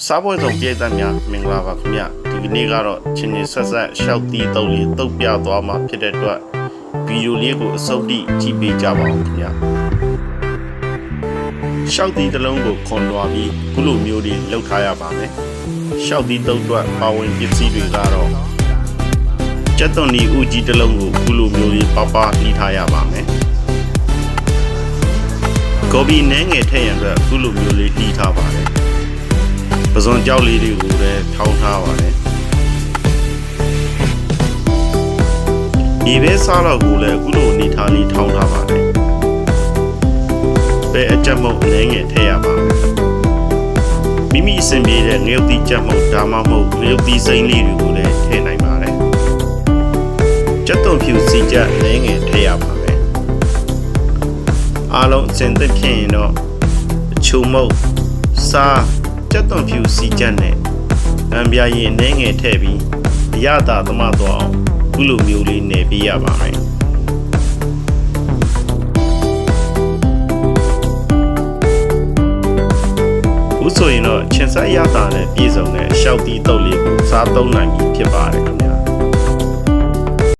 စားပွဲဆောင်ပြည့်တဲ့များမင်္ဂလာပါခင်ဗျဒီနေ့ကတော့ချင်းချင်းဆက်ဆက်ရှောက်တီးတုပ်လေးတုပ်ပြသွားမှာဖြစ်တဲ့အတွက်ဗီဒီယိုလေးကိုအစုံတိကြည့်ပေးကြပါဦးခင်ဗျရှောက်တီးတစ်လုံးကိုခွန်လွှာပြီးခုလိုမျိုးတွေလုပ်ထားရပါမယ်ရှောက်တီးတုပ်အတွက်ပါဝင်ပစ္စည်းတွေကတော့ကျက်သွန်ဒီဥကြီးတစ်လုံးကိုခုလိုမျိုးလေးပပလှီးထားရပါမယ်ကော်ပီနှဲငယ်ထည့်ရန်အတွက်ခုလိုမျိုးလေးလှီးထားပါတယ်ပဇွန်ကြောက်လေးတွေကိုလည်းထောင်းထားပါတယ်ဒီဘဲစားတော့ကိုလည်းအခုလိုနေထားလေးထောင်းထားပါတယ်ပဲအကြက်မုတ်အနေငယ်ထည့်ရပါမယ်မိမိအဆင်ပြေတဲ့ငရုတ်သီးကြက်မုတ်ဒါမှမဟုတ်ငရုတ်သီးစိမ်းလေးတွေကိုလည်းထည့်နိုင်ပါတယ်ကြက်သွန်ဖြူစီကြက်အနေငယ်ထည့်ရပါမယ်အားလုံးအစင်သက်ဖြစ်ရင်တော့အချိုမုတ်စားကျက်သွန်ဖြူစီကြက်နဲ့အံပြာရင်နှဲငယ်ထည့်ပြီးအရသာသမသွားအောင်ခုလိုမျိုးလေးနေပေးရပါမယ်ခုဆိုရင်တော့ချင်းဆက်ရတာနဲ့ပြည့်စုံတဲ့ရှောက်တီးတုပ်လေးကိုစားသုံးနိုင်ပြီဖြစ်ပါတယ်ခင်ဗျာ